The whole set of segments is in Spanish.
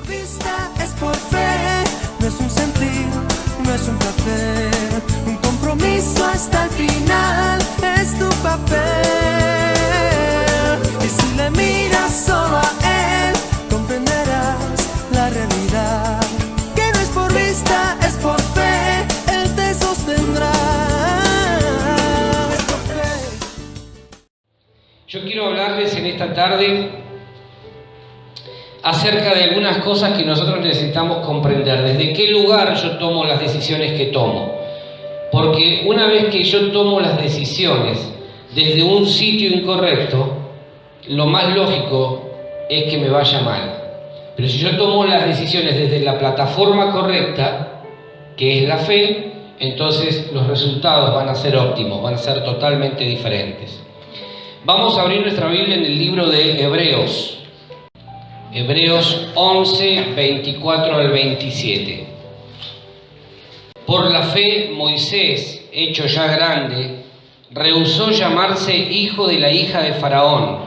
por vista, es por fe. No es un sentir, no es un placer. Un compromiso hasta el final es tu papel. Y si le miras solo a él, comprenderás la realidad. Que no es por vista, es por fe. Él te sostendrá. Es por fe. Yo quiero hablarles en esta tarde acerca de algunas cosas que nosotros necesitamos comprender. Desde qué lugar yo tomo las decisiones que tomo. Porque una vez que yo tomo las decisiones desde un sitio incorrecto, lo más lógico es que me vaya mal. Pero si yo tomo las decisiones desde la plataforma correcta, que es la fe, entonces los resultados van a ser óptimos, van a ser totalmente diferentes. Vamos a abrir nuestra Biblia en el libro de Hebreos. Hebreos 11, 24 al 27. Por la fe, Moisés, hecho ya grande, rehusó llamarse hijo de la hija de Faraón,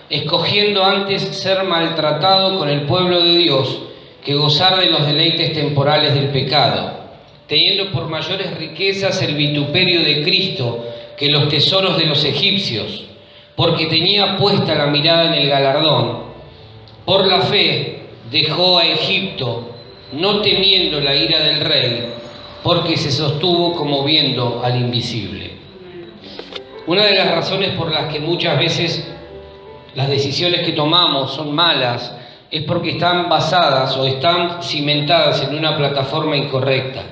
escogiendo antes ser maltratado con el pueblo de Dios que gozar de los deleites temporales del pecado, teniendo por mayores riquezas el vituperio de Cristo que los tesoros de los egipcios, porque tenía puesta la mirada en el galardón. Por la fe dejó a Egipto, no temiendo la ira del rey, porque se sostuvo como viendo al invisible. Una de las razones por las que muchas veces las decisiones que tomamos son malas es porque están basadas o están cimentadas en una plataforma incorrecta.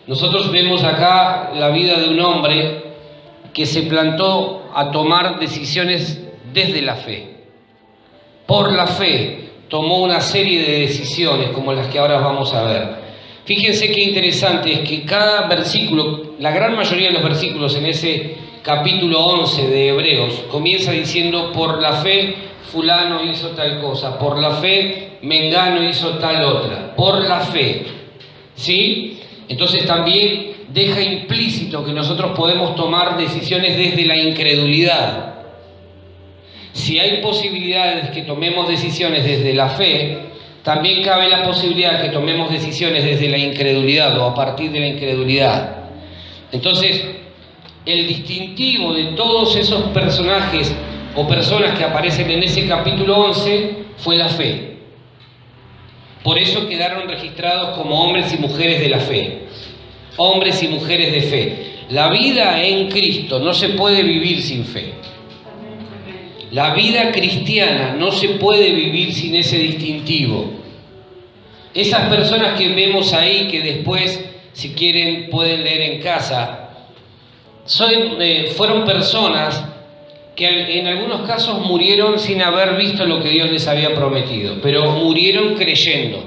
Nosotros vemos acá la vida de un hombre que se plantó a tomar decisiones desde la fe. Por la fe tomó una serie de decisiones como las que ahora vamos a ver. Fíjense qué interesante es que cada versículo, la gran mayoría de los versículos en ese capítulo 11 de Hebreos, comienza diciendo: por la fe fulano hizo tal cosa, por la fe mengano hizo tal otra, por la fe. ¿Sí? Entonces también deja implícito que nosotros podemos tomar decisiones desde la incredulidad. Si hay posibilidades que tomemos decisiones desde la fe, también cabe la posibilidad que tomemos decisiones desde la incredulidad o a partir de la incredulidad. Entonces, el distintivo de todos esos personajes o personas que aparecen en ese capítulo 11 fue la fe. Por eso quedaron registrados como hombres y mujeres de la fe. Hombres y mujeres de fe. La vida en Cristo no se puede vivir sin fe. La vida cristiana no se puede vivir sin ese distintivo. Esas personas que vemos ahí, que después, si quieren, pueden leer en casa, fueron personas que en algunos casos murieron sin haber visto lo que Dios les había prometido, pero murieron creyendo.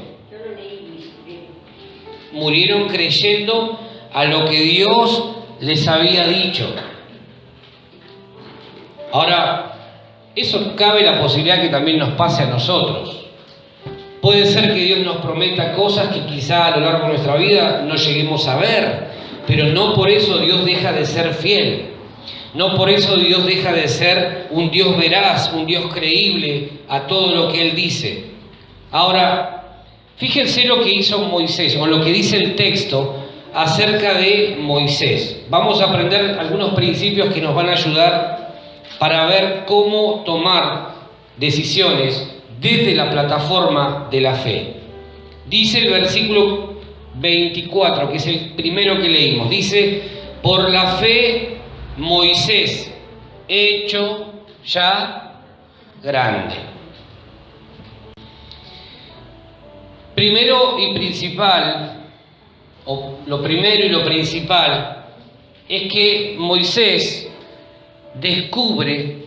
Murieron creyendo a lo que Dios les había dicho. Ahora, eso cabe la posibilidad que también nos pase a nosotros. Puede ser que Dios nos prometa cosas que quizá a lo largo de nuestra vida no lleguemos a ver, pero no por eso Dios deja de ser fiel. No por eso Dios deja de ser un Dios veraz, un Dios creíble a todo lo que Él dice. Ahora, fíjense lo que hizo Moisés, o lo que dice el texto acerca de Moisés. Vamos a aprender algunos principios que nos van a ayudar para ver cómo tomar decisiones desde la plataforma de la fe. Dice el versículo 24, que es el primero que leímos, dice: por la fe Moisés, hecho ya grande. Primero y principal, o lo primero y lo principal, es que Moisés descubre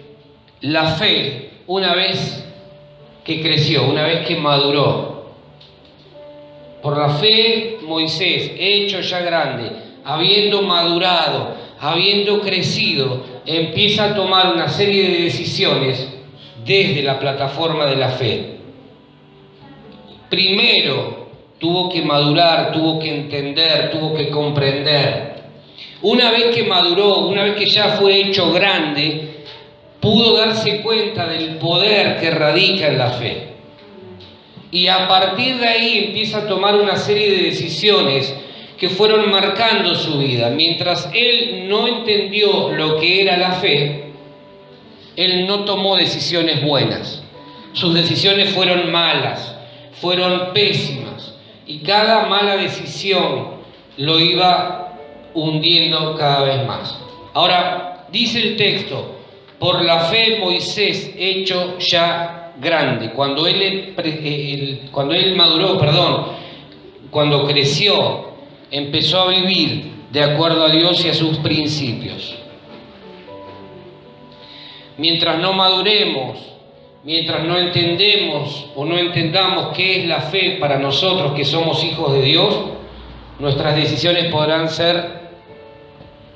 la fe una vez que creció, una vez que maduró. Por la fe, Moisés, hecho ya grande, habiendo madurado, habiendo crecido, empieza a tomar una serie de decisiones desde la plataforma de la fe. Primero tuvo que madurar, tuvo que entender, tuvo que comprender. Una vez que maduró, una vez que ya fue hecho grande, pudo darse cuenta del poder que radica en la fe. Y a partir de ahí empieza a tomar una serie de decisiones que fueron marcando su vida. Mientras él no entendió lo que era la fe, él no tomó decisiones buenas. Sus decisiones fueron malas, fueron pésimas. Y cada mala decisión lo iba hundiendo cada vez más. Ahora, dice el texto, por la fe Moisés, hecho ya grande, cuando él cuando creció, empezó a vivir de acuerdo a Dios y a sus principios. Mientras no maduremos, mientras no entendemos o no entendamos qué es la fe para nosotros que somos hijos de Dios, nuestras decisiones podrán ser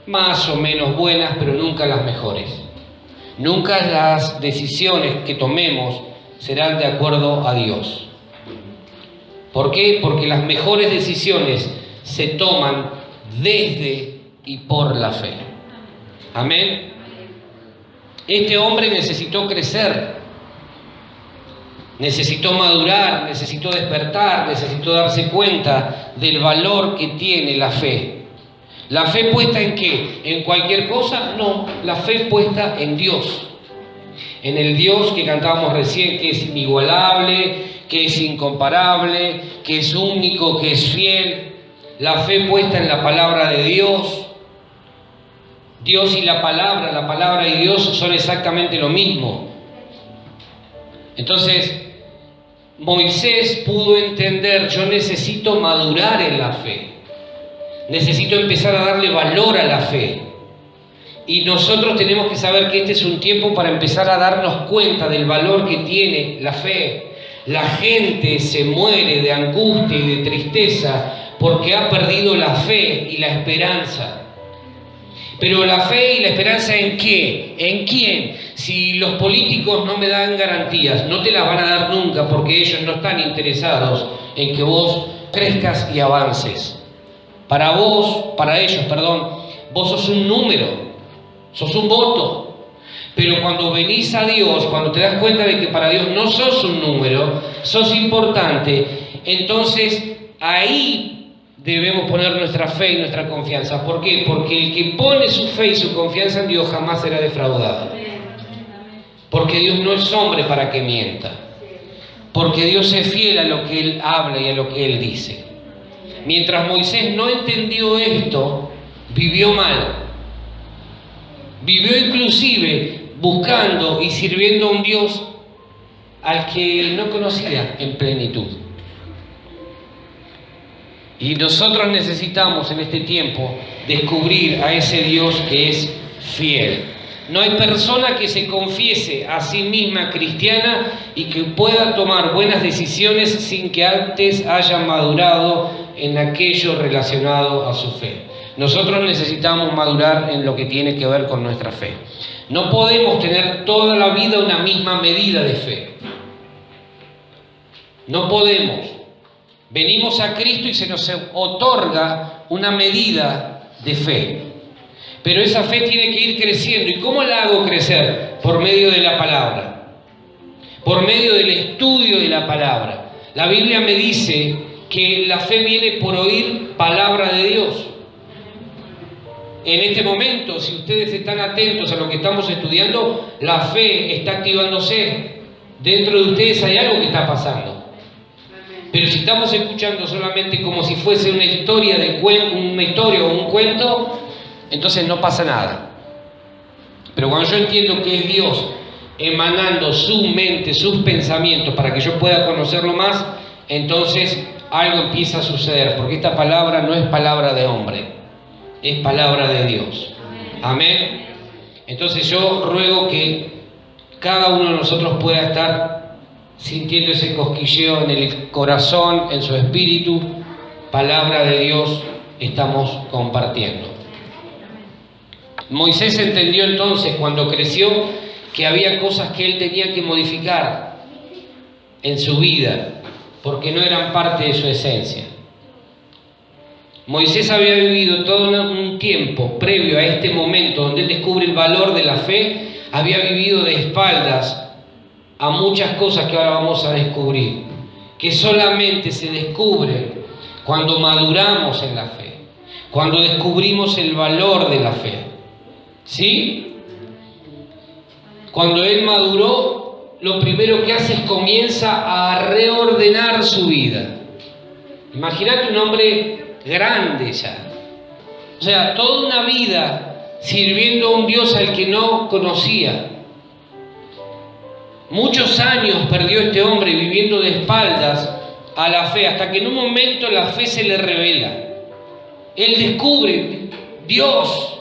más o menos buenas, pero nunca las mejores. Nunca las decisiones que tomemos serán de acuerdo a Dios. ¿Por qué? Porque las mejores decisiones se toman desde y por la fe. Amén. Este hombre necesitó crecer, necesitó madurar, necesitó despertar, necesitó darse cuenta del valor que tiene la fe. ¿La fe puesta en qué? ¿En cualquier cosa? No, la fe puesta en Dios. En el Dios que cantábamos recién, que es inigualable, que es incomparable, que es único, que es fiel. La fe puesta en la palabra de Dios. Dios y la palabra y Dios son exactamente lo mismo. Entonces, Moisés pudo entender, yo necesito madurar en la fe. Necesito empezar a darle valor a la fe. Y nosotros tenemos que saber que este es un tiempo para empezar a darnos cuenta del valor que tiene la fe. La gente se muere de angustia y de tristeza porque ha perdido la fe y la esperanza. Pero la fe y la esperanza ¿en qué? ¿En quién? Si los políticos no me dan garantías, no te las van a dar nunca porque ellos no están interesados en que vos crezcas y avances. Para ellos, vos sos un número, sos un voto. Pero cuando venís a Dios, cuando te das cuenta de que para Dios no sos un número, sos importante, entonces ahí debemos poner nuestra fe y nuestra confianza. ¿Por qué? Porque el que pone su fe y su confianza en Dios jamás será defraudado. Porque Dios no es hombre para que mienta. Porque Dios es fiel a lo que Él habla y a lo que Él dice. Mientras Moisés no entendió esto, vivió mal. Vivió inclusive buscando y sirviendo a un Dios al que no conocía en plenitud. Y nosotros necesitamos en este tiempo descubrir a ese Dios que es fiel. No hay persona que se confiese a sí misma cristiana y que pueda tomar buenas decisiones sin que antes haya madurado en aquello relacionado a su fe. Nosotros necesitamos madurar en lo que tiene que ver con nuestra fe. No podemos tener toda la vida una misma medida de fe. No podemos. Venimos a Cristo y se nos otorga una medida de fe. Pero esa fe tiene que ir creciendo. ¿Y cómo la hago crecer? Por medio de la palabra. Por medio del estudio de la palabra. La Biblia me dice que la fe viene por oír palabra de Dios. En este momento, si ustedes están atentos a lo que estamos estudiando, la fe está activándose. Dentro de ustedes hay algo que está pasando. Pero si estamos escuchando solamente como si fuese una historia o un cuento, entonces no pasa nada. Pero cuando yo entiendo que es Dios emanando su mente, sus pensamientos para que yo pueda conocerlo más, entonces algo empieza a suceder, porque esta palabra no es palabra de hombre, es palabra de Dios. Amén. Entonces yo ruego que cada uno de nosotros pueda estar sintiendo ese cosquilleo en el corazón, en su espíritu. Palabra de Dios estamos compartiendo. Moisés entendió entonces cuando creció que había cosas que él tenía que modificar en su vida porque no eran parte de su esencia. Moisés había vivido todo un tiempo previo a este momento donde él descubre el valor de la fe, había vivido de espaldas a muchas cosas que ahora vamos a descubrir. que solamente se descubren cuando maduramos en la fe, cuando descubrimos el valor de la fe. ¿Sí? Cuando él maduró, lo primero que hace es comienza a reordenar su vida. Imagínate un hombre grande ya. O sea, toda una vida sirviendo a un Dios al que no conocía. Muchos años perdió este hombre viviendo de espaldas a la fe, hasta que en un momento la fe se le revela. Él descubre Dios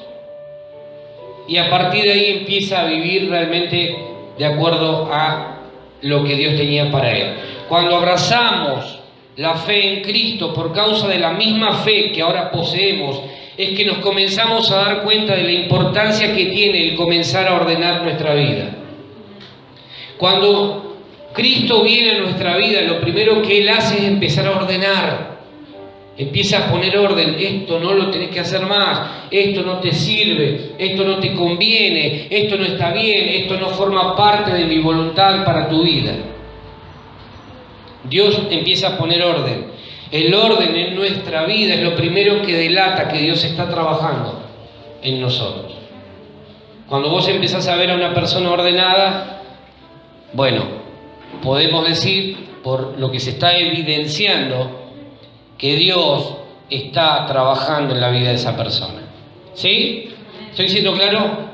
y a partir de ahí empieza a vivir realmente de acuerdo a lo que Dios tenía para él. Cuando abrazamos la fe en Cristo por causa de la misma fe que ahora poseemos, es que nos comenzamos a dar cuenta de la importancia que tiene el comenzar a ordenar nuestra vida. Cuando Cristo viene a nuestra vida, lo primero que Él hace es empezar a ordenar. Empieza a poner orden. Esto no lo tenés que hacer más. Esto no te sirve. Esto no te conviene. Esto no está bien. Esto no forma parte de mi voluntad para tu vida. Dios empieza a poner orden. El orden en nuestra vida es lo primero que delata que Dios está trabajando en nosotros. Cuando vos empezás a ver a una persona ordenada, bueno, podemos decir, por lo que se está evidenciando, que Dios está trabajando en la vida de esa persona. ¿Sí? ¿Estoy siendo claro?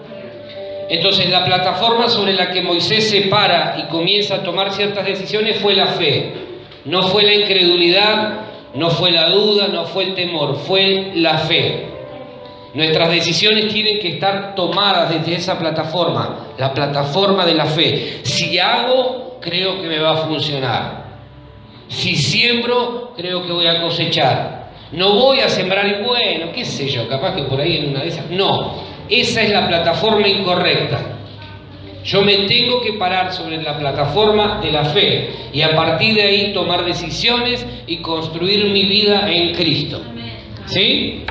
Entonces, la plataforma sobre la que Moisés se para y comienza a tomar ciertas decisiones fue la fe. No fue la incredulidad, no fue la duda, no fue el temor, fue la fe. Nuestras decisiones tienen que estar tomadas desde esa plataforma, la plataforma de la fe. Si hago, creo que me va a funcionar. Si siembro, creo que voy a cosechar. No voy a sembrar y bueno, qué sé yo, capaz que por ahí en una de esas. No, esa es la plataforma incorrecta. Yo me tengo que parar sobre la plataforma de la fe y a partir de ahí tomar decisiones y construir mi vida en Cristo. ¿Sí?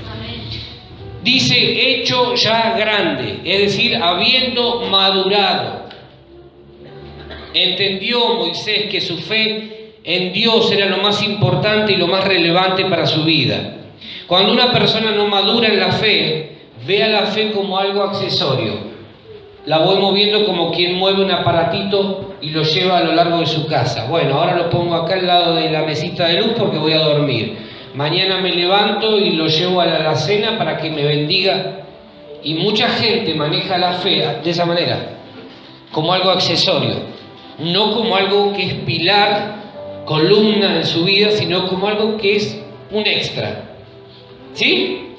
Dice, hecho ya grande, es decir, habiendo madurado. Entendió Moisés que su fe en Dios era lo más importante y lo más relevante para su vida. Cuando una persona no madura en la fe, ve a la fe como algo accesorio. La voy moviendo como quien mueve un aparatito y lo lleva a lo largo de su casa. Bueno, ahora lo pongo acá al lado de la mesita de luz porque voy a dormir. Mañana me levanto y lo llevo a la alacena para que me bendiga. Y mucha gente maneja la fe de esa manera, como algo accesorio, no como algo que es pilar, columna en su vida, sino como algo que es un extra. ¿Sí?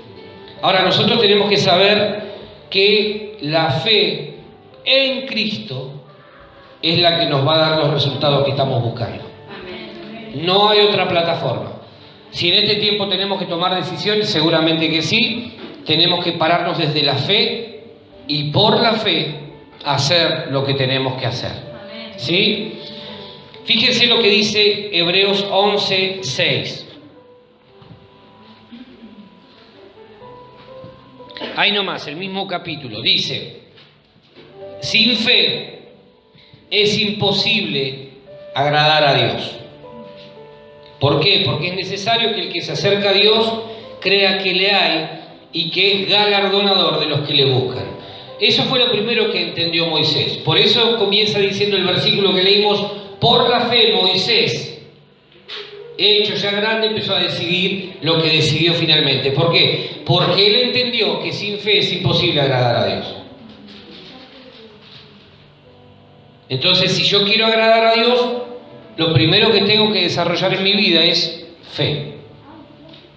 Ahora nosotros tenemos que saber que la fe en Cristo es la que nos va a dar los resultados que estamos buscando. No hay otra plataforma. Si en este tiempo tenemos que tomar decisiones, seguramente que sí, tenemos que pararnos desde la fe y por la fe hacer lo que tenemos que hacer. ¿Sí? Fíjense lo que dice Hebreos 11:6. Ahí nomás, el mismo capítulo, dice: sin fe es imposible agradar a Dios. ¿Por qué? Porque es necesario que el que se acerca a Dios crea que le hay y que es galardonador de los que le buscan. Eso fue lo primero que entendió Moisés. Por eso comienza diciendo el versículo que leímos: por la fe Moisés, hecho ya grande, empezó a decidir lo que decidió finalmente. ¿Por qué? Porque él entendió que sin fe es imposible agradar a Dios. Entonces, si yo quiero agradar a Dios, lo primero que tengo que desarrollar en mi vida es fe.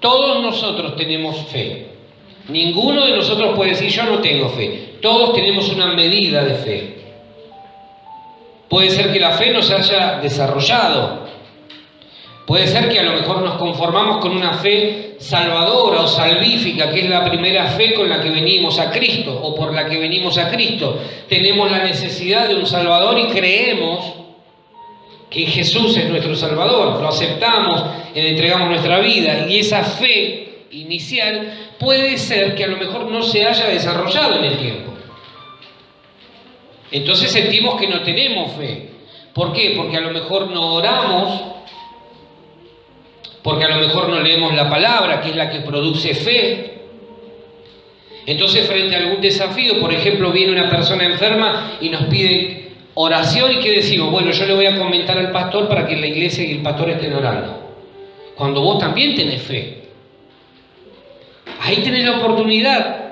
Todos nosotros tenemos fe. Ninguno de nosotros puede decir yo no tengo fe. Todos tenemos una medida de fe. Puede ser que la fe no se haya desarrollado. Puede ser que a lo mejor nos conformamos con una fe salvadora o salvífica, que es la primera fe con la que venimos a Cristo o por la que venimos a Cristo. Tenemos la necesidad de un Salvador y creemos que Jesús es nuestro Salvador. Lo aceptamos, le entregamos nuestra vida y esa fe inicial puede ser que a lo mejor no se haya desarrollado en el tiempo. Entonces sentimos que no tenemos fe. ¿Por qué? Porque a lo mejor no oramos porque a lo mejor no leemos la palabra, que es la que produce fe. Entonces, frente a algún desafío, por ejemplo, viene una persona enferma y nos pide oración, ¿y qué decimos? Bueno, yo le voy a comentar al pastor para que la iglesia y el pastor estén orando. Cuando vos también tenés fe. Ahí tenés la oportunidad.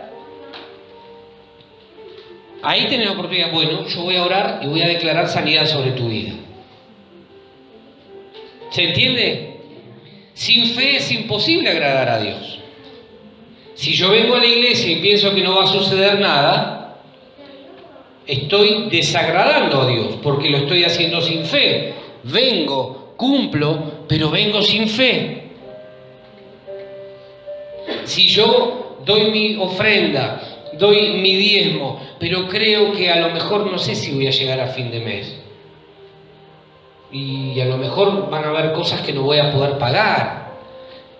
Ahí tenés la oportunidad. Bueno, yo voy a orar y voy a declarar sanidad sobre tu vida. ¿Se entiende? Sin fe es imposible agradar a Dios. Si yo vengo a la iglesia y pienso que no va a suceder nada, estoy desagradando a Dios, porque lo estoy haciendo sin fe. Vengo, cumplo, pero vengo sin fe. Si yo doy mi ofrenda, doy mi diezmo, pero creo que a lo mejor no sé si voy a llegar a fin de mes. Y a lo mejor van a haber cosas que no voy a poder pagar.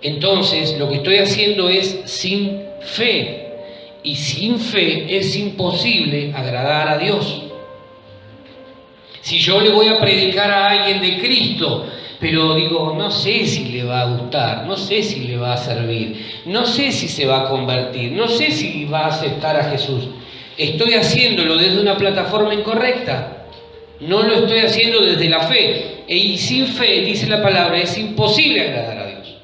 Entonces, lo que estoy haciendo es sin fe. Y sin fe es imposible agradar a Dios. Si yo le voy a predicar a alguien de Cristo, pero digo, no sé si le va a gustar, no sé si le va a servir, no sé si se va a convertir, no sé si va a aceptar a Jesús, estoy haciéndolo desde una plataforma incorrecta. No lo estoy haciendo desde la fe. Y sin fe, dice la palabra, es imposible agradar a Dios.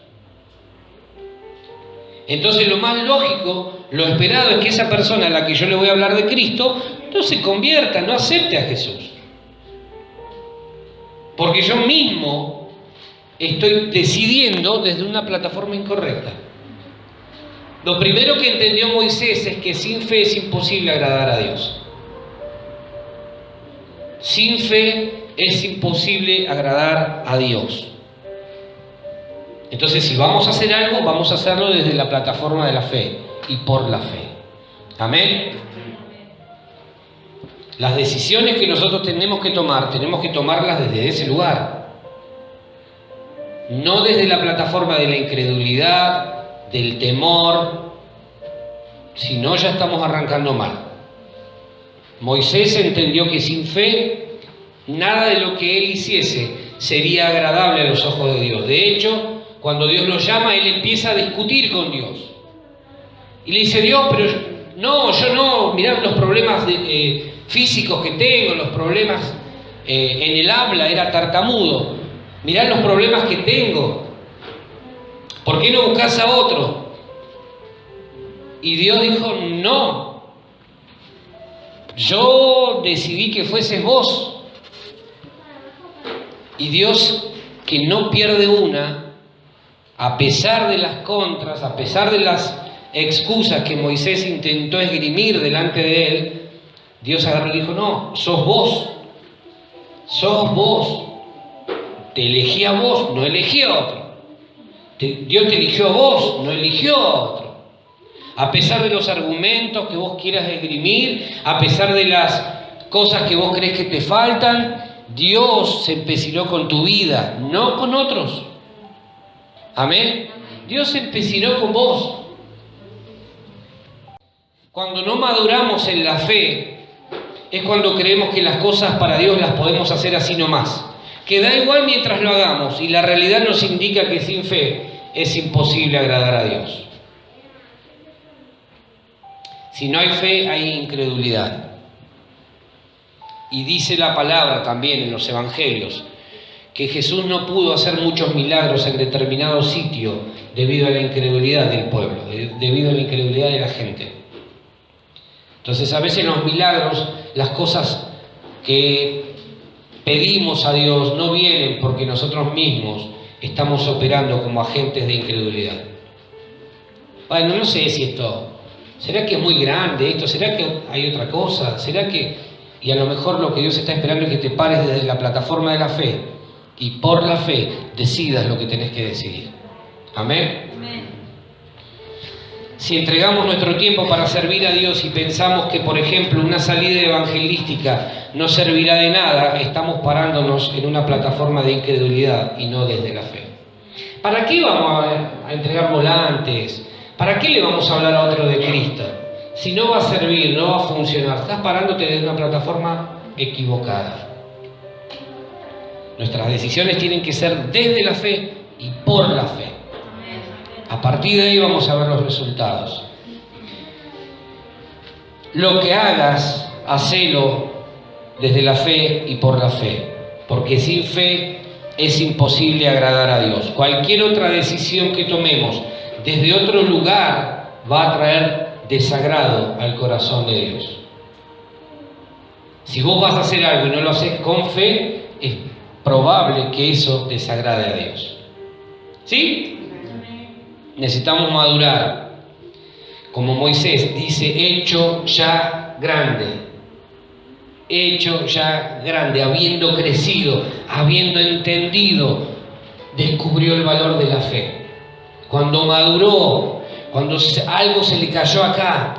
Entonces lo más lógico, lo esperado es que esa persona a la que yo le voy a hablar de Cristo no se convierta, no acepte a Jesús. Porque yo mismo estoy decidiendo desde una plataforma incorrecta. Lo primero que entendió Moisés es que sin fe es imposible agradar a Dios. Sin fe es imposible agradar a Dios. Entonces, si vamos a hacer algo, vamos a hacerlo desde la plataforma de la fe y por la fe. Amén. Las decisiones que nosotros tenemos que tomarlas desde ese lugar. No desde la plataforma de la incredulidad, del temor, si no ya estamos arrancando mal. Moisés entendió que sin fe, nada de lo que él hiciese sería agradable a los ojos de Dios. De hecho, cuando Dios lo llama, él empieza a discutir con Dios. Y le dice, Dios, pero yo no, mirá los problemas físicos que tengo, los problemas en el habla, era tartamudo. Mirá los problemas que tengo. ¿Por qué no buscas a otro? Y Dios dijo, no. Yo decidí que fueses vos. Y Dios, que no pierde una, a pesar de las contras, a pesar de las excusas que Moisés intentó esgrimir delante de él, Dios agarró y dijo, no, sos vos. Te elegí a vos, no elegí a otro. Dios te eligió a vos, no eligió a otro. A pesar de los argumentos que vos quieras esgrimir, a pesar de las cosas que vos crees que te faltan, Dios se empecinó con tu vida, no con otros. Amén. Dios se empecinó con vos. Cuando no maduramos en la fe, es cuando creemos que las cosas para Dios las podemos hacer así nomás. Que da igual mientras lo hagamos, y la realidad nos indica que sin fe es imposible agradar a Dios. Si no hay fe, hay incredulidad. Y dice la palabra también en los evangelios que Jesús no pudo hacer muchos milagros en determinado sitio debido a la incredulidad del pueblo, debido a la incredulidad de la gente. Entonces, a veces los milagros, las cosas que pedimos a Dios no vienen porque nosotros mismos estamos operando como agentes de incredulidad. Bueno, no sé si esto, ¿será que es muy grande esto? ¿Será que hay otra cosa? ¿Será que...? Y a lo mejor lo que Dios está esperando es que te pares desde la plataforma de la fe y por la fe decidas lo que tenés que decidir. Amén. Amén. Si entregamos nuestro tiempo para servir a Dios y pensamos que, por ejemplo, una salida evangelística no servirá de nada, estamos parándonos en una plataforma de incredulidad y no desde la fe. ¿Para qué vamos a entregar volantes? ¿Para qué le vamos a hablar a otro de Cristo? Si no va a servir, no va a funcionar, estás parándote desde una plataforma equivocada. Nuestras decisiones tienen que ser desde la fe y por la fe. A partir de ahí vamos a ver los resultados. Lo que hagas, hacelo desde la fe y por la fe, porque sin fe es imposible agradar a Dios. Cualquier otra decisión que tomemos desde otro lugar va a traer desagrado al corazón de Dios. Si vos vas a hacer algo y no lo haces con fe, es probable que eso desagrade a Dios. ¿Sí? Necesitamos madurar. Como Moisés dice, hecho ya grande. Hecho ya grande, habiendo crecido, habiendo entendido, descubrió el valor de la fe. Cuando maduró, cuando algo se le cayó acá,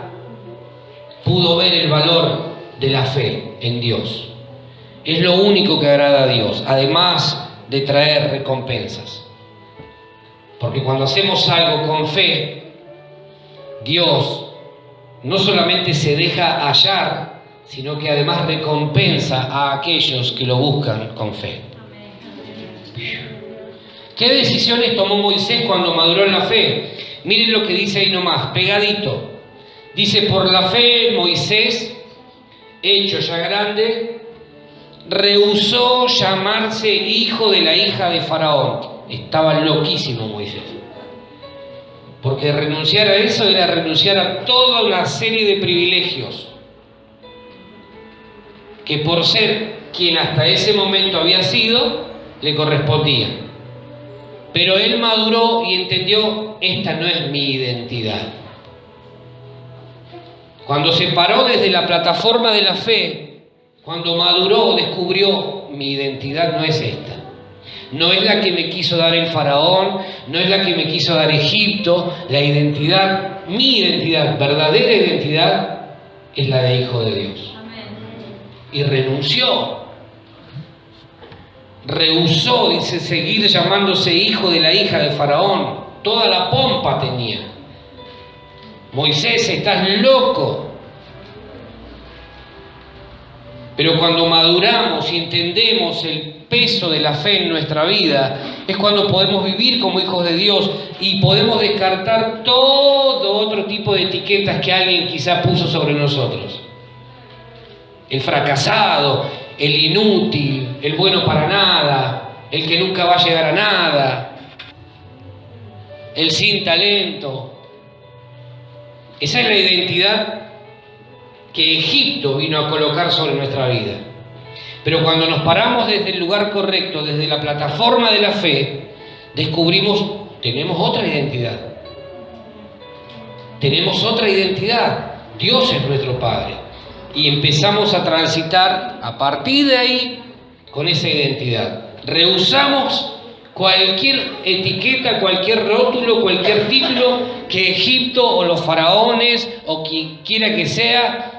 pudo ver el valor de la fe en Dios. Es lo único que agrada a Dios, además de traer recompensas. Porque cuando hacemos algo con fe, Dios no solamente se deja hallar, sino que además recompensa a aquellos que lo buscan con fe. ¿Qué decisiones tomó Moisés cuando maduró en la fe? Miren lo que dice ahí nomás, pegadito. Dice, por la fe Moisés, hecho ya grande, rehusó llamarse hijo de la hija de Faraón. Estaba loquísimo Moisés. Porque renunciar a eso era renunciar a toda una serie de privilegios que por ser quien hasta ese momento había sido, le correspondía. Pero él maduró y entendió, esta no es mi identidad. Cuando se paró desde la plataforma de la fe, cuando maduró, descubrió, mi identidad no es esta. No es la que me quiso dar el faraón, no es la que me quiso dar Egipto. La identidad, mi identidad, verdadera identidad, es la de hijo de Dios. Y renunció. Rehusó, dice, seguir llamándose hijo de la hija de Faraón. Toda la pompa tenía. Moisés, estás loco. Pero cuando maduramos y entendemos el peso de la fe en nuestra vida, es cuando podemos vivir como hijos de Dios y podemos descartar todo otro tipo de etiquetas que alguien quizá puso sobre nosotros. El fracasado, el inútil, el bueno para nada, el que nunca va a llegar a nada, el sin talento. Esa es la identidad que Egipto vino a colocar sobre nuestra vida. Pero cuando nos paramos desde el lugar correcto, desde la plataforma de la fe, descubrimos, tenemos otra identidad. Tenemos otra identidad. Dios es nuestro Padre. Y empezamos a transitar a partir de ahí con esa identidad. Rehusamos cualquier etiqueta, cualquier rótulo, cualquier título que Egipto o los faraones o quien quiera que sea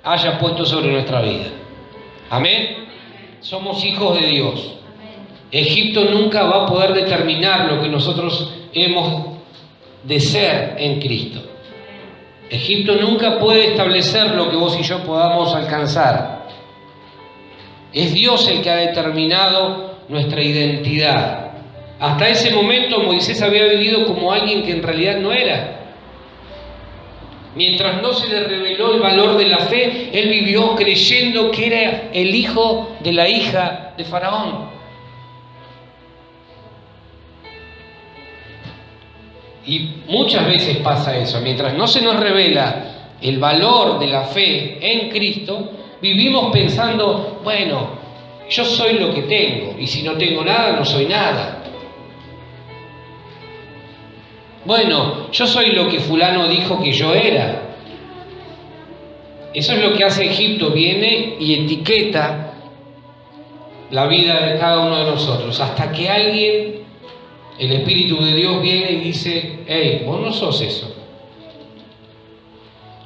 haya puesto sobre nuestra vida. Amén. Somos hijos de Dios. Egipto nunca va a poder determinar lo que nosotros hemos de ser en Cristo. Egipto nunca puede establecer lo que vos y yo podamos alcanzar. Es Dios el que ha determinado nuestra identidad. Hasta ese momento Moisés había vivido como alguien que en realidad no era. Mientras no se le reveló el valor de la fe, él vivió creyendo que era el hijo de la hija de Faraón. Y muchas veces pasa eso. Mientras no se nos revela el valor de la fe en Cristo, vivimos pensando, bueno, yo soy lo que tengo, y si no tengo nada, no soy nada. Bueno, yo soy lo que fulano dijo que yo era. Eso es lo que hace Egipto, viene y etiqueta la vida de cada uno de nosotros, hasta que alguien, el Espíritu de Dios, viene y dice, hey, vos no sos eso.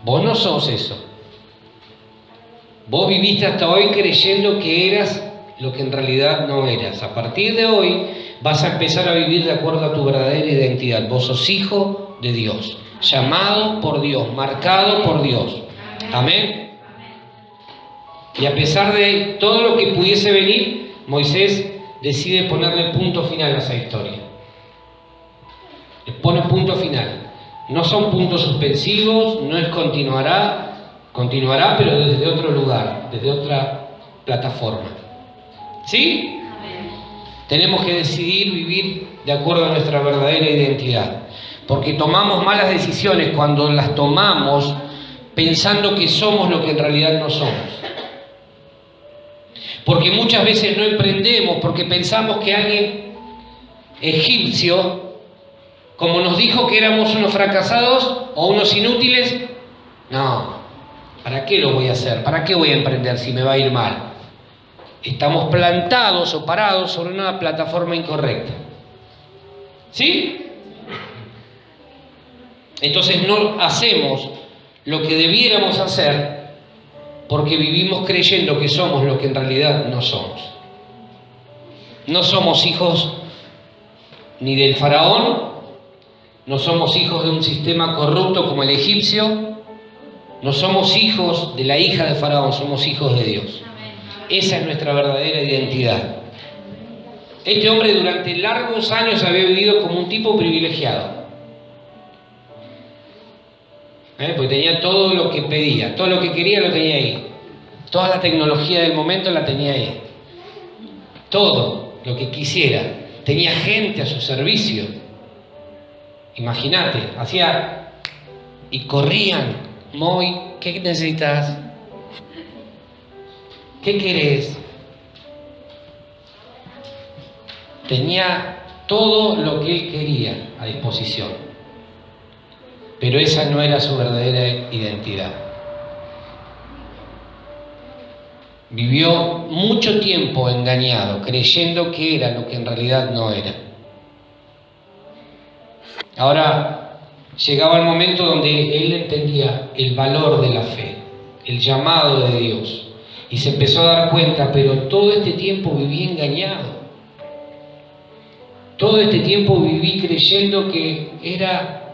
Vos no sos eso. Vos viviste hasta hoy creyendo que eras lo que en realidad no eras. A partir de hoy vas a empezar a vivir de acuerdo a tu verdadera identidad. Vos sos hijo de Dios, llamado por Dios, marcado por Dios. Amén. Y a pesar de todo lo que pudiese venir, Moisés decide ponerle punto final a esa historia. Le pone punto final. No son puntos suspensivos, no es continuará, pero desde otro lugar, desde otra plataforma. ¿Sí? Tenemos que decidir vivir de acuerdo a nuestra verdadera identidad, porque tomamos malas decisiones cuando las tomamos pensando que somos lo que en realidad no somos. Porque muchas veces no emprendemos porque pensamos que alguien egipcio, como nos dijo que éramos unos fracasados o unos inútiles, no, ¿para qué lo voy a hacer? ¿Para qué voy a emprender si me va a ir mal? Estamos plantados o parados sobre una plataforma incorrecta. ¿Sí? Entonces no hacemos lo que debiéramos hacer porque vivimos creyendo que somos lo que en realidad no somos. No somos hijos ni del faraón, no somos hijos de un sistema corrupto como el egipcio, no somos hijos de la hija de faraón, somos hijos de Dios. Esa es nuestra verdadera identidad. Este hombre durante largos años había vivido como un tipo privilegiado. Porque tenía todo lo que pedía, todo lo que quería lo tenía ahí. Toda la tecnología del momento la tenía ahí. Todo lo que quisiera. Tenía gente a su servicio. Imagínate, hacía y corrían. Moy, ¿qué necesitas? ¿Qué querés? Tenía todo lo que él quería a disposición. Pero esa no era su verdadera identidad. Vivió mucho tiempo engañado, creyendo que era lo que en realidad no era. Ahora llegaba el momento donde él entendía el valor de la fe, el llamado de Dios, y se empezó a dar cuenta, pero todo este tiempo viví engañado. Todo este tiempo viví creyendo que era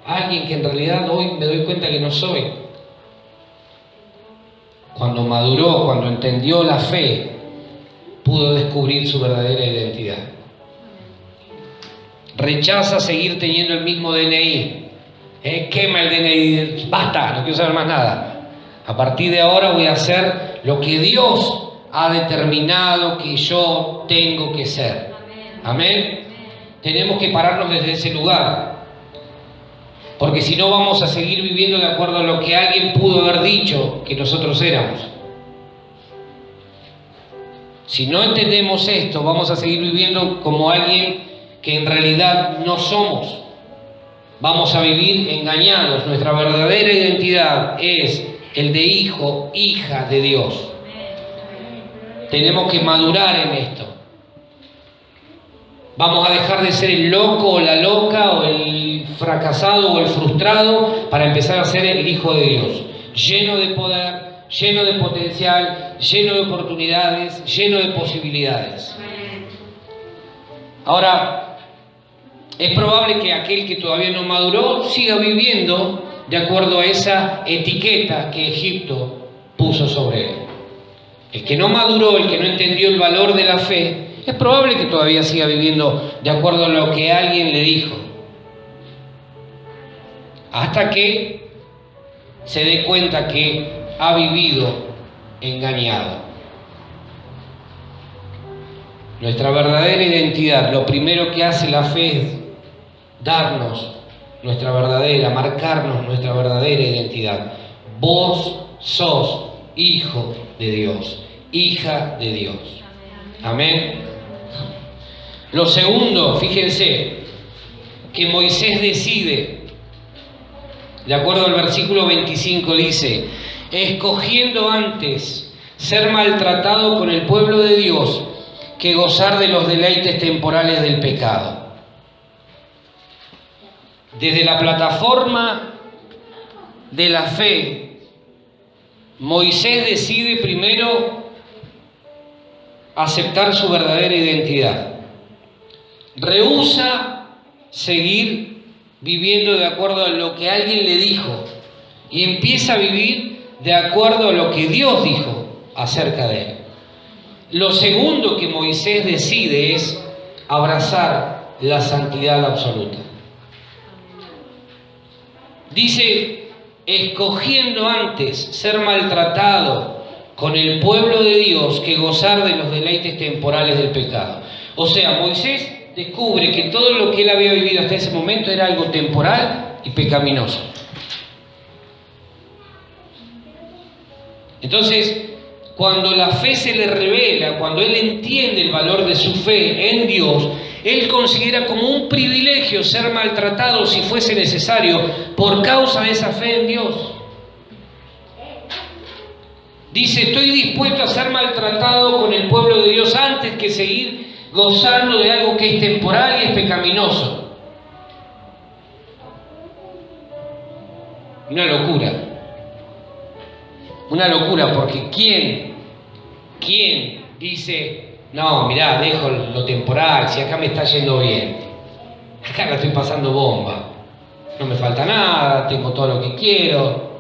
alguien que en realidad hoy me doy cuenta que no soy. Cuando maduró, cuando entendió la fe, pudo descubrir su verdadera identidad. Rechaza seguir teniendo el mismo DNI. Quema el DNI, basta, no quiero saber más nada. A partir de ahora voy a hacer lo que Dios ha determinado que yo tengo que ser. Amén. Tenemos que pararnos desde ese lugar. Porque si no vamos a seguir viviendo de acuerdo a lo que alguien pudo haber dicho que nosotros éramos. Si no entendemos esto, vamos a seguir viviendo como alguien que en realidad no somos. Vamos a vivir engañados. Nuestra verdadera identidad es el de hijo, hija de Dios. Tenemos que madurar en esto. Vamos a dejar de ser el loco o la loca o el fracasado o el frustrado para empezar a ser el hijo de Dios, lleno de poder, lleno de potencial, lleno de oportunidades, lleno de posibilidades. Ahora, es probable que aquel que todavía no maduró siga viviendo de acuerdo a esa etiqueta que Egipto puso sobre él. El que no maduró, el que no entendió el valor de la fe, es probable que todavía siga viviendo de acuerdo a lo que alguien le dijo. Hasta que se dé cuenta que ha vivido engañado. Nuestra verdadera identidad, lo primero que hace la fe es darnos nuestra verdadera, marcarnos nuestra verdadera identidad. Vos sos hijo de Dios, hija de Dios. Amén. Lo segundo, fíjense, que Moisés decide, de acuerdo al versículo 25 dice, escogiendo antes ser maltratado con el pueblo de Dios que gozar de los deleites temporales del pecado. Desde la plataforma de la fe, Moisés decide primero aceptar su verdadera identidad. Rehúsa seguir viviendo de acuerdo a lo que alguien le dijo y empieza a vivir de acuerdo a lo que Dios dijo acerca de él. Lo segundo que Moisés decide es abrazar la santidad absoluta. Dice, escogiendo antes ser maltratado con el pueblo de Dios que gozar de los deleites temporales del pecado. O sea, Moisés descubre que todo lo que él había vivido hasta ese momento era algo temporal y pecaminoso. Entonces, cuando la fe se le revela, cuando él entiende el valor de su fe en Dios, él considera como un privilegio ser maltratado si fuese necesario por causa de esa fe en Dios. Dice, estoy dispuesto a ser maltratado con el pueblo de Dios antes que seguir gozando de algo que es temporal y es pecaminoso. Una locura. Una locura, porque ¿quién dice, no, mirá, dejo lo temporal, si acá me está yendo bien? Acá la estoy pasando bomba. No me falta nada, tengo todo lo que quiero.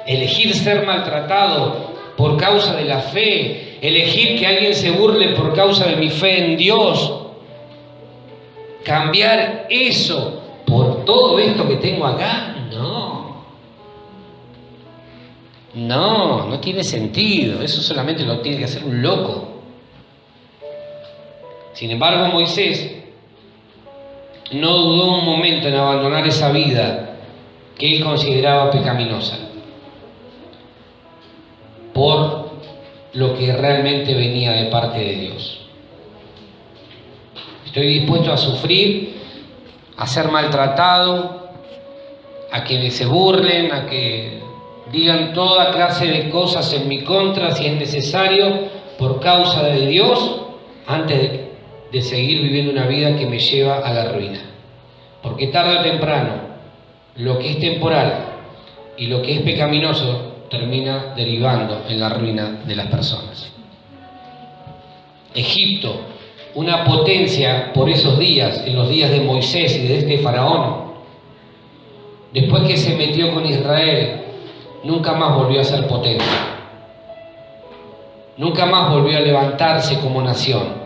Elegir ser maltratado por causa de la fe, elegir que alguien se burle por causa de mi fe en Dios, cambiar eso por todo esto que tengo acá, no tiene sentido. Eso solamente lo tiene que hacer un loco. Sin embargo, Moisés no dudó un momento en abandonar esa vida que él consideraba pecaminosa por lo que realmente venía de parte de Dios. Estoy dispuesto a sufrir, a ser maltratado, a que se burlen, a que digan toda clase de cosas en mi contra si es necesario por causa de Dios, antes de seguir viviendo una vida que me lleva a la ruina. Porque tarde o temprano, lo que es temporal y lo que es pecaminoso termina derivando en la ruina de las personas. Egipto, una potencia por esos días, en los días de Moisés y de este faraón, después que se metió con Israel, nunca más volvió a ser potente. Nunca más volvió a levantarse como nación.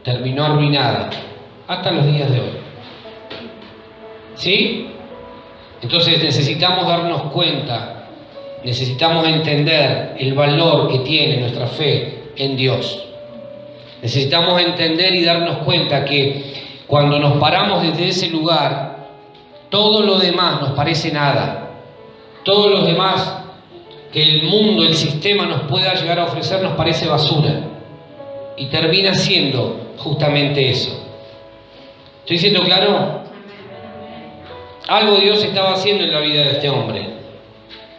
Terminó arruinada hasta los días de hoy. ¿Sí? Entonces necesitamos darnos cuenta, necesitamos entender el valor que tiene nuestra fe en Dios. Necesitamos entender y darnos cuenta que cuando nos paramos desde ese lugar, todo lo demás nos parece nada. Todos los demás que el mundo, el sistema nos pueda llegar a ofrecer nos parece basura. Y termina siendo justamente eso. ¿Estoy siendo claro? Algo Dios estaba haciendo en la vida de este hombre,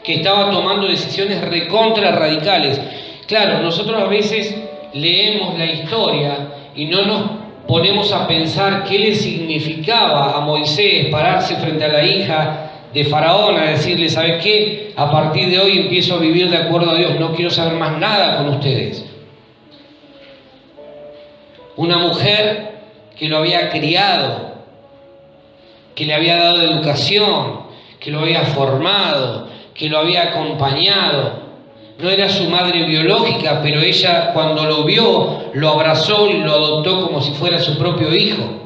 que estaba tomando decisiones recontra radicales. Claro, nosotros a veces leemos la historia y no nos ponemos a pensar qué le significaba a Moisés pararse frente a la hija de Faraón a decirle, ¿sabes qué? A partir de hoy empiezo a vivir de acuerdo a Dios, no quiero saber más nada con ustedes. Una mujer que lo había criado, que le había dado educación, que lo había formado, que lo había acompañado. No era su madre biológica, pero ella cuando lo vio, lo abrazó y lo adoptó como si fuera su propio hijo.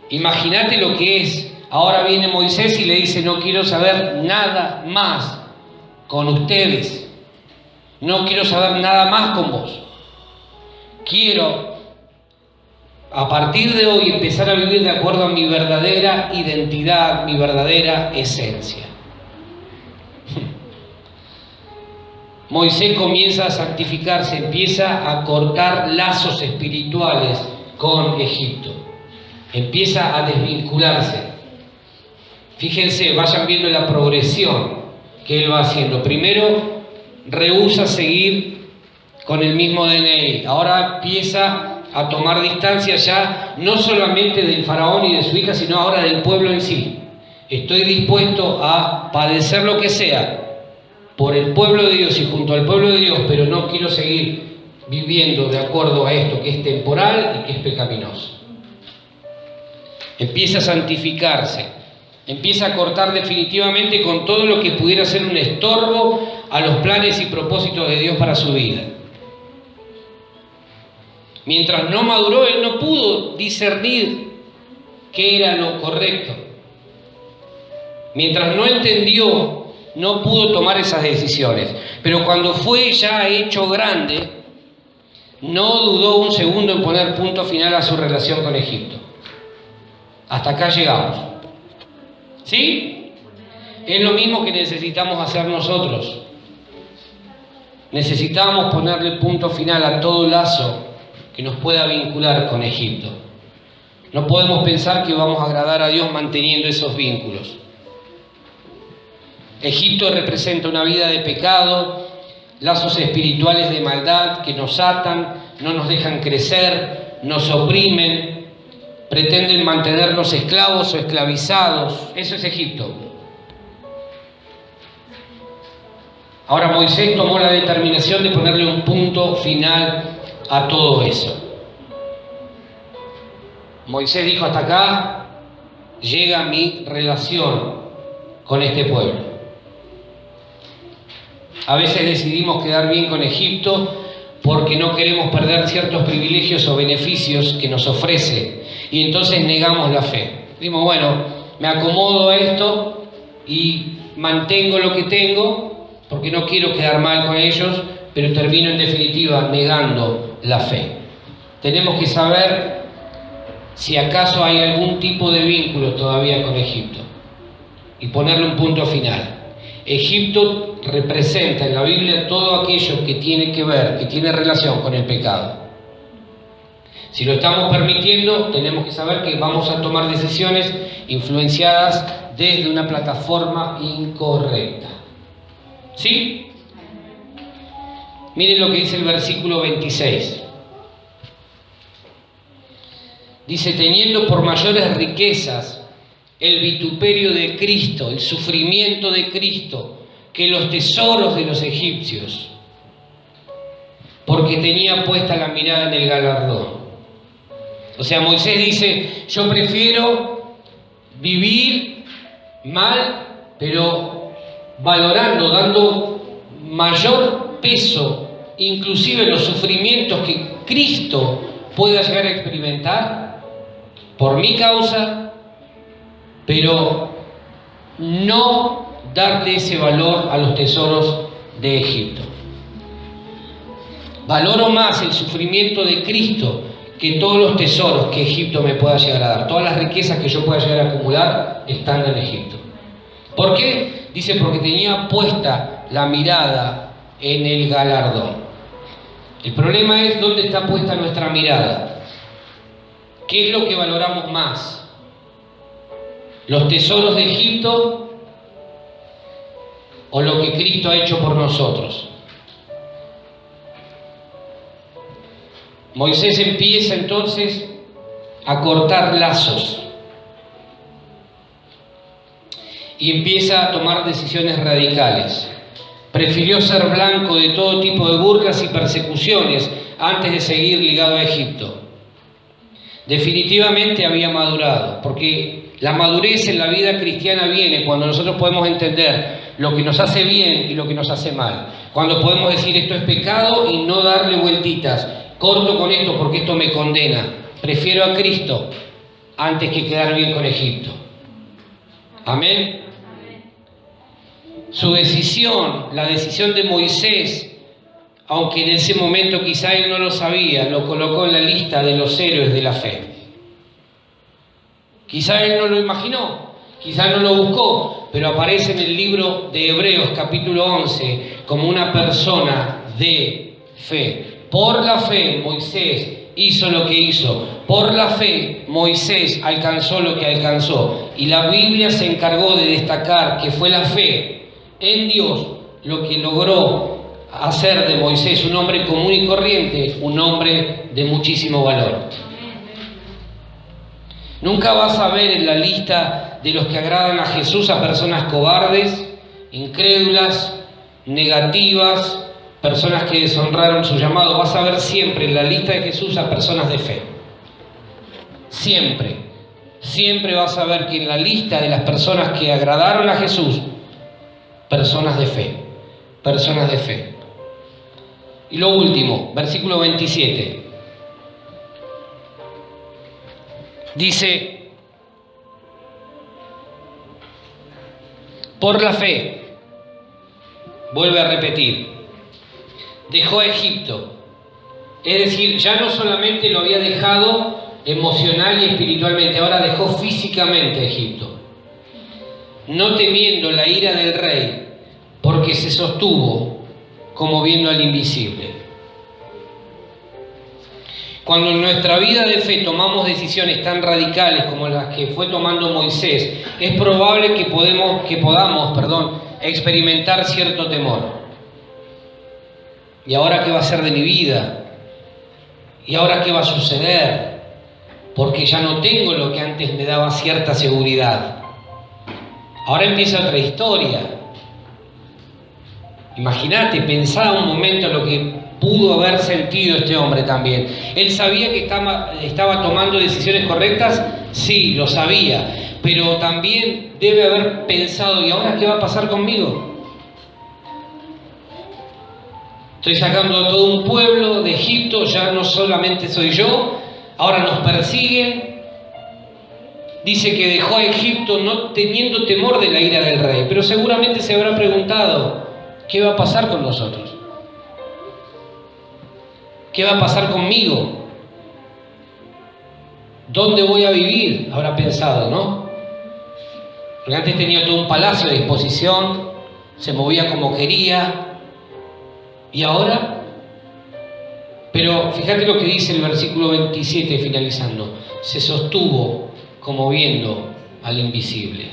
Imagínate lo que es. Ahora viene Moisés y le dice, no quiero saber nada más con ustedes. No quiero saber nada más con vos. Quiero, a partir de hoy, empezar a vivir de acuerdo a mi verdadera identidad, mi verdadera esencia. Moisés comienza a santificarse, empieza a cortar lazos espirituales con Egipto. Empieza a desvincularse. Fíjense, vayan viendo la progresión que él va haciendo. Primero, rehúsa seguir con el mismo DNI. Ahora empieza a tomar distancia ya, no solamente del faraón y de su hija, sino ahora del pueblo en sí. Estoy dispuesto a padecer lo que sea por el pueblo de Dios y junto al pueblo de Dios, pero no quiero seguir viviendo de acuerdo a esto que es temporal y que es pecaminoso. Empieza a santificarse, empieza a cortar definitivamente con todo lo que pudiera ser un estorbo a los planes y propósitos de Dios para su vida. Mientras no maduró, él no pudo discernir qué era lo correcto. Mientras no entendió, no pudo tomar esas decisiones. Pero cuando fue ya hecho grande, no dudó un segundo en poner punto final a su relación con Egipto. Hasta acá llegamos. ¿Sí? Es lo mismo que necesitamos hacer nosotros. Necesitamos ponerle punto final a todo lazo que nos pueda vincular con Egipto. No podemos pensar que vamos a agradar a Dios manteniendo esos vínculos. Egipto representa una vida de pecado, lazos espirituales de maldad que nos atan, no nos dejan crecer, nos oprimen, pretenden mantenernos esclavos o esclavizados. Eso es Egipto. Ahora Moisés tomó la determinación de ponerle un punto final a todo eso. Moisés dijo: hasta acá llega mi relación con este pueblo. A veces decidimos quedar bien con Egipto porque no queremos perder ciertos privilegios o beneficios que nos ofrece, y entonces negamos la fe. Decimos: bueno, me acomodo a esto y mantengo lo que tengo porque no quiero quedar mal con ellos, pero termino en definitiva negando la fe. Tenemos que saber si acaso hay algún tipo de vínculo todavía con Egipto y ponerle un punto final. Egipto representa en la Biblia todo aquello que tiene que ver, que tiene relación con el pecado. Si lo estamos permitiendo, tenemos que saber que vamos a tomar decisiones influenciadas desde una plataforma incorrecta. ¿Sí? Miren lo que dice el versículo 26. Dice: teniendo por mayores riquezas el vituperio de Cristo, el sufrimiento de Cristo, que los tesoros de los egipcios, porque tenía puesta la mirada en el galardón. O sea, Moisés dice: yo prefiero vivir mal, pero valorando, dando mayor peso, inclusive los sufrimientos que Cristo pueda llegar a experimentar por mi causa, pero no darle ese valor a los tesoros de Egipto. Valoro más el sufrimiento de Cristo que todos los tesoros que Egipto me pueda llegar a dar. Todas las riquezas que yo pueda llegar a acumular estando en Egipto. ¿Por qué? Dice: porque tenía puesta la mirada en el galardón. El problema es dónde está puesta nuestra mirada. ¿Qué es lo que valoramos más? ¿Los tesoros de Egipto o lo que Cristo ha hecho por nosotros? Moisés empieza entonces a cortar lazos y empieza a tomar decisiones radicales. Prefirió ser blanco de todo tipo de burlas y persecuciones antes de seguir ligado a Egipto. Definitivamente había madurado, porque la madurez en la vida cristiana viene cuando nosotros podemos entender lo que nos hace bien y lo que nos hace mal. Cuando podemos decir: esto es pecado, y no darle vueltitas. Corto con esto porque esto me condena. Prefiero a Cristo antes que quedar bien con Egipto. Amén. Su decisión, la decisión de Moisés, aunque en ese momento quizá él no lo sabía, lo colocó en la lista de los héroes de la fe. Quizá él no lo imaginó, quizá no lo buscó, pero aparece en el libro de Hebreos capítulo 11 como una persona de fe. Por la fe Moisés hizo lo que hizo. Por la fe Moisés alcanzó lo que alcanzó. Y la Biblia se encargó de destacar que fue la fe en Dios lo que logró hacer de Moisés un hombre común y corriente, un hombre de muchísimo valor. Nunca vas a ver en la lista de los que agradan a Jesús a personas cobardes, incrédulas, negativas, personas que deshonraron su llamado. Vas a ver siempre en la lista de Jesús a personas de fe. Siempre. Siempre vas a ver que en la lista de las personas que agradaron a Jesús, personas de fe. Personas de fe. Y lo último, versículo 27. Dice, por la fe, vuelve a repetir, dejó Egipto. Es decir, ya no solamente lo había dejado emocional y espiritualmente, ahora dejó físicamente Egipto, no temiendo la ira del rey, porque se sostuvo como viendo al invisible. Cuando en nuestra vida de fe tomamos decisiones tan radicales como las que fue tomando Moisés, es probable que podamos experimentar cierto temor. ¿Y ahora qué va a ser de mi vida? ¿Y ahora qué va a suceder? Porque ya no tengo lo que antes me daba cierta seguridad. Ahora empieza otra historia. Imagínate, pensá un momento lo que pudo haber sentido este hombre también. ¿Él sabía que estaba tomando decisiones correctas? Sí, lo sabía. Pero también debe haber pensado, ¿y ahora qué va a pasar conmigo? Estoy sacando a todo un pueblo de Egipto, ya no solamente soy yo, ahora nos persiguen. Dice que dejó a Egipto no teniendo temor de la ira del rey, pero seguramente se habrá preguntado, ¿qué va a pasar con nosotros? ¿Qué va a pasar conmigo? ¿Dónde voy a vivir? Habrá pensado, ¿no? Porque antes tenía todo un palacio a disposición, se movía como quería. ¿Y ahora? Pero fíjate lo que dice el versículo 27 finalizando. Se sostuvo como viendo al invisible.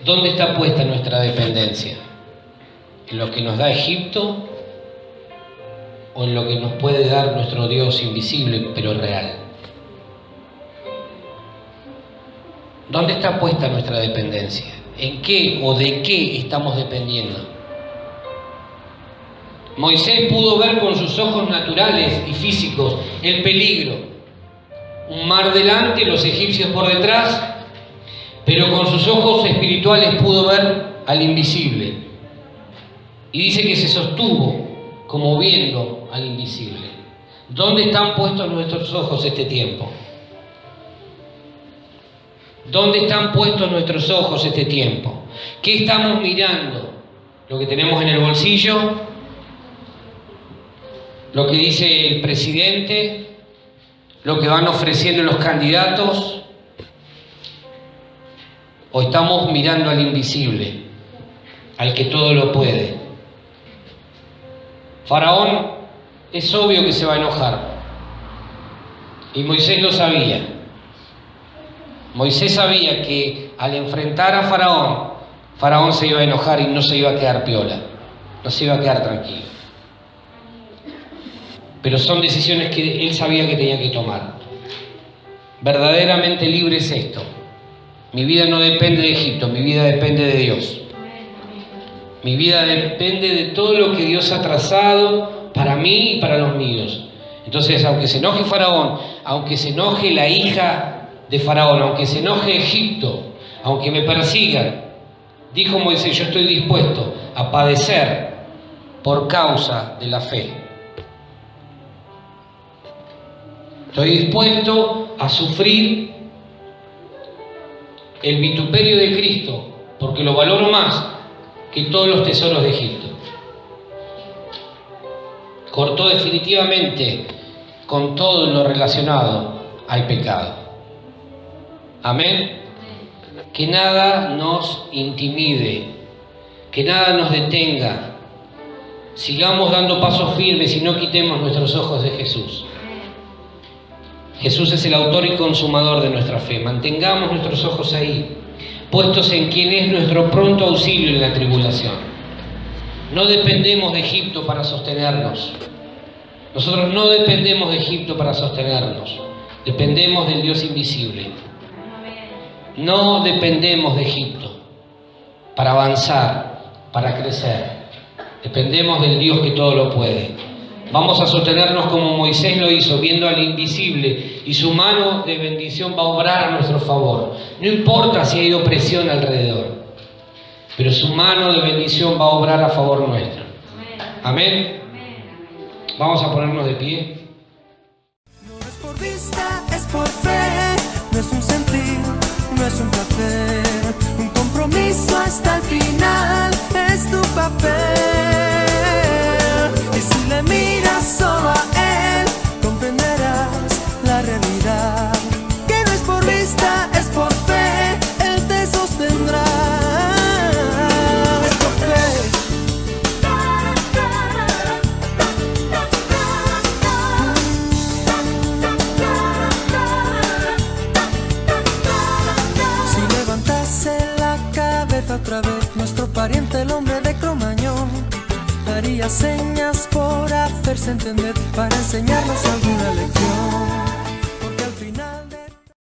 ¿Dónde está puesta nuestra dependencia? ¿En lo que nos da Egipto o en lo que nos puede dar nuestro Dios invisible pero real? ¿Dónde está puesta nuestra dependencia? ¿En qué o de qué estamos dependiendo? Moisés pudo ver con sus ojos naturales y físicos el peligro. Un mar delante, los egipcios por detrás, pero con sus ojos espirituales pudo ver al invisible. Y dice que se sostuvo como viendo al invisible. ¿Dónde están puestos nuestros ojos este tiempo? ¿Dónde están puestos nuestros ojos este tiempo? ¿Qué estamos mirando? ¿Lo que tenemos en el bolsillo? ¿Lo que dice el presidente? ¿Lo que van ofreciendo los candidatos? ¿O estamos mirando al invisible, al que todo lo puede? Faraón es obvio que se va a enojar. Y Moisés lo sabía. Moisés sabía que al enfrentar a Faraón, Faraón se iba a enojar y no se iba a quedar piola, no se iba a quedar tranquilo. Pero son decisiones que él sabía que tenía que tomar. Verdaderamente libre es esto. Mi vida no depende de Egipto, mi vida depende de Dios. Mi vida depende de todo lo que Dios ha trazado para mí y para los míos. Entonces, aunque se enoje Faraón, aunque se enoje la hija de Faraón, aunque se enoje Egipto, aunque me persigan, dijo Moisés, yo estoy dispuesto a padecer por causa de la fe. Estoy dispuesto a sufrir el vituperio de Cristo, porque lo valoro más que todos los tesoros de Egipto. Cortó definitivamente con todo lo relacionado al pecado. Amén. Que nada nos intimide, que nada nos detenga. Sigamos dando pasos firmes y no quitemos nuestros ojos de Jesús. Jesús es el autor y consumador de nuestra fe. Mantengamos nuestros ojos ahí, puestos en quien es nuestro pronto auxilio en la tribulación. No dependemos de Egipto para sostenernos. Nosotros no dependemos de Egipto para sostenernos. Dependemos del Dios invisible. No dependemos de Egipto para avanzar, para crecer. Dependemos del Dios que todo lo puede. Vamos a sostenernos como Moisés lo hizo, viendo al invisible, y su mano de bendición va a obrar a nuestro favor. No importa si hay opresión alrededor, pero su mano de bendición va a obrar a favor nuestro. Amén. Vamos a ponernos de pie. vista, es por fe, no es un sentir, no es un placer, un compromiso hasta el final, es tu papel. Y si le miras solo a él, comprenderás la realidad, que no es por vista, es por fe, él te sostendrá. Es por fe. Si levantase la cabeza otra vez, nuestro pariente el hombre de Cromañón haría señas por hacerse entender para enseñarnos alguna lección.